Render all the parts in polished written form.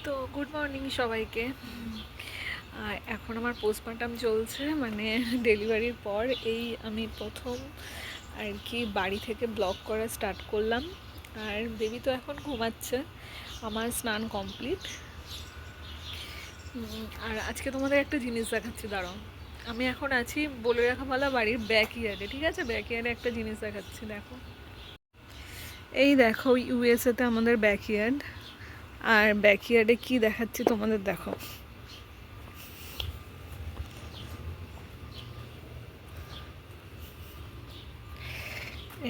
তো good morning সবাইকে। এখন আমার পোস্টমর্টম চলছে, মানে ডেলিভারির পর এই আমি প্রথম আর কি বাড়ি থেকে ব্লগ করা স্টার্ট করলাম। আর বেবি তো এখন ঘুমাচ্ছে, আমার স্নান কমপ্লিট। আর আজকে তোমাদের একটা জিনিস দেখাচ্ছি, দাঁড়াও। আমি এখন আছি বলে রাখা ভালো বাড়ির ব্যাক ইয়ার্ডে, ঠিক আছে? ব্যাক ইয়ার্ডে একটা জিনিস দেখাচ্ছি, দেখো। এই দেখো ইউএসএতে আমাদের ব্যাক ইয়ার্ড। আর ব্যাক ইয়ার্ডে কী দেখাচ্ছি তোমাদের, দেখো।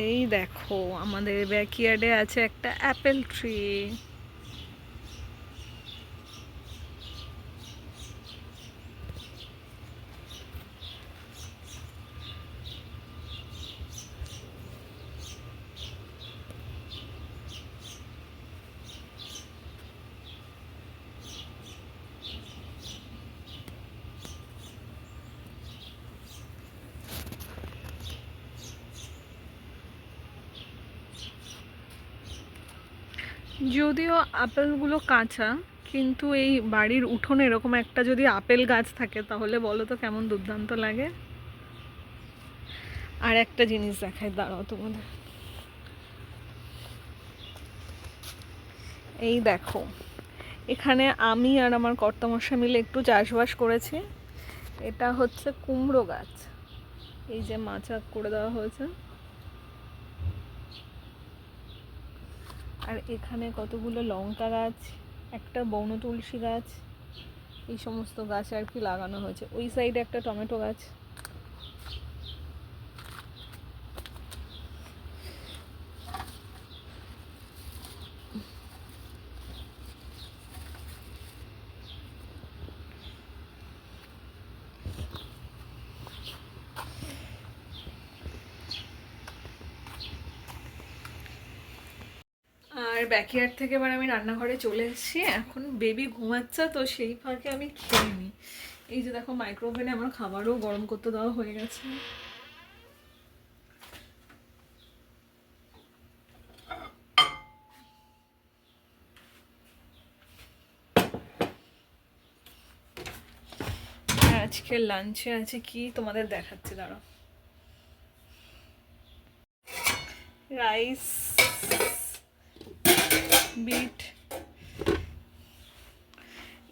এই দেখো আমাদের ব্যাকইয়ার্ডে আছে একটা অ্যাপেল ট্রি। যদিও আপেলগুলো কাঁচা, কিন্তু এই বাড়ির উঠোনে এরকম একটা যদি আপেল গাছ থাকে তাহলে বলো তো কেমন দুর্দান্ত লাগে। আর একটা জিনিস দেখায়, দাঁড়াও তোমাদের। এই দেখো, এখানে আমি আর আমার কর্তামশাই মিলে একটু চাষবাস করেছি। এটা হচ্ছে কুমড়ো গাছ, এই যে মাচা করে দেওয়া হয়েছে। আর এখানে কতগুলো লঙ্কা গাছ, একটা বন তুলসী গাছ, এই সমস্ত গাছ আর কি লাগানো হয়েছে। ওই সাইডে একটা টমেটো গাছ। আর ব্যাকইয়ার্ড থেকে এবার আমি রান্নাঘরে চলে এসেছি। এখন বেবি ঘুমাচ্ছে, তো সেই ফাঁকে আমি খেয়ে নিই। এই যে দেখো, মাইক্রোওভেনে আমার খাবারও গরম করতে দেওয়া হয়ে গেছে। আর আজকে লাঞ্চে আছে কি তোমাদের দেখাচ্ছি, দাঁড়াও। রাইস, বিট,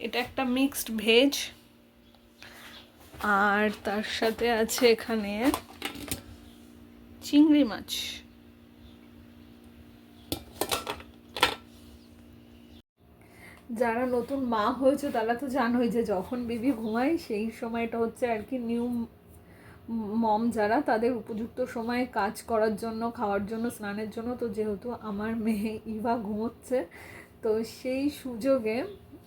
এটা একটা মিক্সড ভেজ। আর তার সাথে আছে এখানে চিংড়ি মাছ। যারা নতুন মা হয়েছে তারা তো জানোই যে যখন বেবি ঘুমায় সেই সময়টা হচ্ছে আর কি নিউ মম যারা, তাদের উপযুক্ত সময় কাজ করার জন্য, খাওয়ার জন্য, স্নানের জন্য। তো যেহেতু আমার মেয়ে ইভা ঘুমোচ্ছে, তো সেই সুযোগে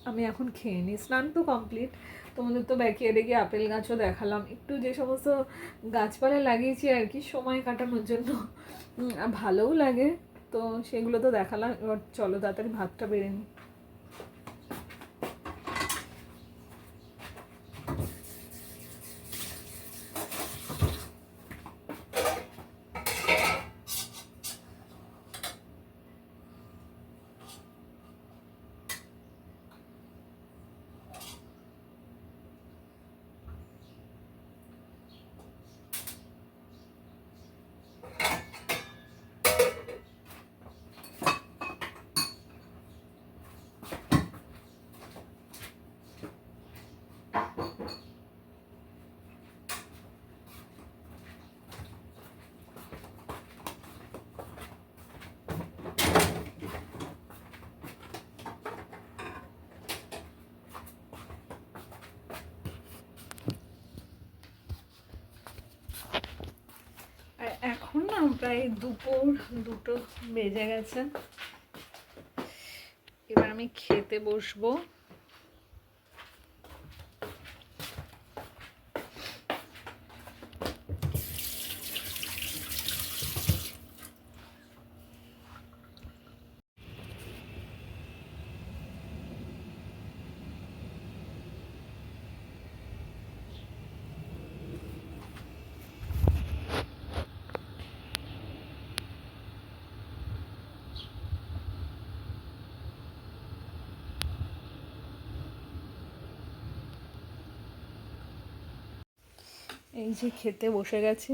আমি এখন খেয়ে নিই। স্নান তো কমপ্লিট। তোমাদের তো ব্যাকিয়ার্ডে গিয়ে আপেল গাছও দেখালাম, একটু যে সমস্ত গাছপালা লাগিয়েছি আর কি সময় কাটানোর জন্য, ভালোও লাগে, তো সেগুলো তো দেখালাম। এবার চলো তাড়াতাড়ি ভাতটা বেড়ে নিই। আর এখন না প্রায় দুপুর 2টো বেজে গেছে। এবার আমি খেতে বসবো। এই যে খেতে বসে গেছি।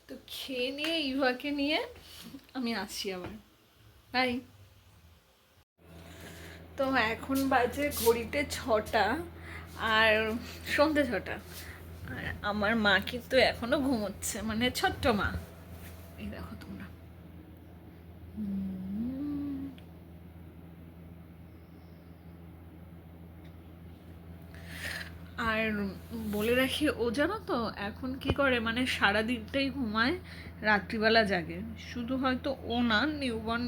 তো খেয়ে নিয়ে ইভাকে নিয়ে আমি আসছি আবার। তাই তো এখন বাজে ঘড়িতে 6টা, আর সন্ধে 6টা, আর আমার মা কিন্তু এখনো ঘুমোচ্ছে, মানে ছোট্ট মা। এই দেখো তোমরা। আর বলে রাখি, ও জানো তো এখন কি করে, মানে সারাদিনটাই ঘুমায়, রাত্রিবেলা জাগে। শুধু হয়তো ও না, নিউবর্ন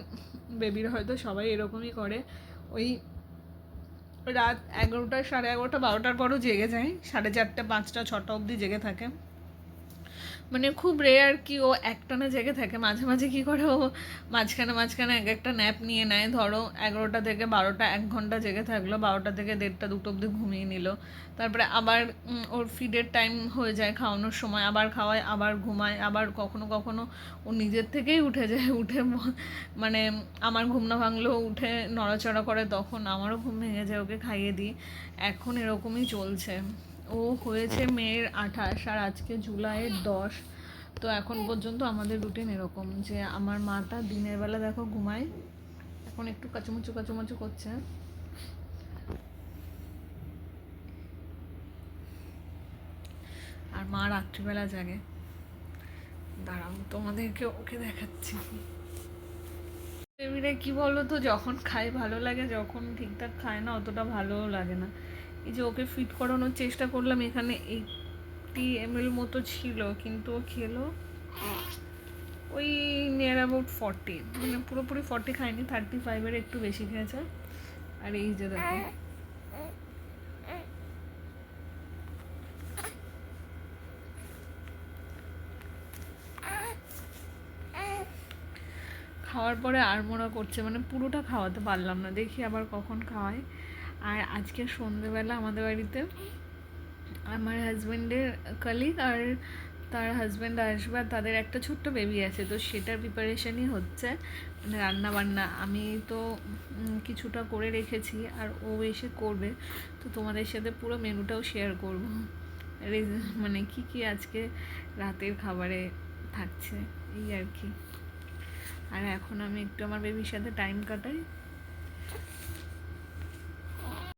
বেবির হয়তো সবাই এরকমই করে। ওই রাত 11টা, 11:30, 12টার পরও জেগে যায়, 4:30, 5টা, 6টা অবধি জেগে থাকে। মানে খুব রেয়ার কি ও একটানা জেগে থাকে। মাঝে মাঝে কি করে, ও মাঝখানে মাঝখানে এক একটা ন্যাপ নিয়ে নেয়। ধরো 11টা থেকে 12টা 1 ঘন্টা জেগে থাকলো, 12টা থেকে 1:30, 2টো অবধি ঘুমিয়ে নিল। তারপরে আবার ওর ফিডের টাইম হয়ে যায়, খাওয়ানোর সময় আবার খাওয়ায়, আবার ঘুমায়। আবার কখনো কখনো ও নিজের থেকেই উঠে যায়, উঠে মানে আমার ঘুম না ভাঙলেও উঠে নড়াচড়া করে, তখন আমারও ঘুম ভেঙে যায়, ওকে খাইয়ে দিই। এখন এরকমই চলছে। ও হয়েছে মেয়ের 28, আর আজকে জুলাইয়ের 10। তো এখন পর্যন্ত আমাদের রুটিন এরকম যে আমার মাটা দিনের বেলা দেখো ঘুমায়, এখন একটু কাচুমুচু কাচুমুচু করছে, আর মা রাত্রিবেলা জাগে। দাঁড়াও তোমাদেরকে ওকে দেখাচ্ছি। বেবিরা কি বলো তো, যখন খায় ভালো লাগে, যখন ঠিকঠাক খায় না অতটা ভালোও লাগে না। এই যে ওকে ফিট করানোর চেষ্টা করলাম, এখানে 80 ml মতো ছিল, কিন্তু ও খেলো ওই নিয়ার অ্যাবাউট 40, মানে পুরোপুরি 40 খায়নি, 35-এর একটু বেশি খেয়েছে। আর এই যে দেখো, খাওয়ার পরে আড়মোড়া করছে, মানে পুরোটা খাওয়াতে পারলাম না, দেখি আবার কখন খাওয়াই। আর আজকে সন্ধেবেলা আমাদের বাড়িতে আমার হাজব্যান্ডের কলিগ আর তার হাজব্যান্ড আসবে, আর তাদের একটা ছোট্ট বেবি আছে, তো সেটার প্রিপারেশনই হচ্ছে, মানে রান্না বান্না। আমি তো কিছুটা করে রেখেছি, আর ও এসে করবে। তো তোমাদের সাথে পুরো মেনুটাও শেয়ার করবো, মানে কি কি আজকে রাতের খাবারে থাকছে, এই আর কি। আর এখন আমি একটু আমার বেবির সাথে টাইম কাটাই।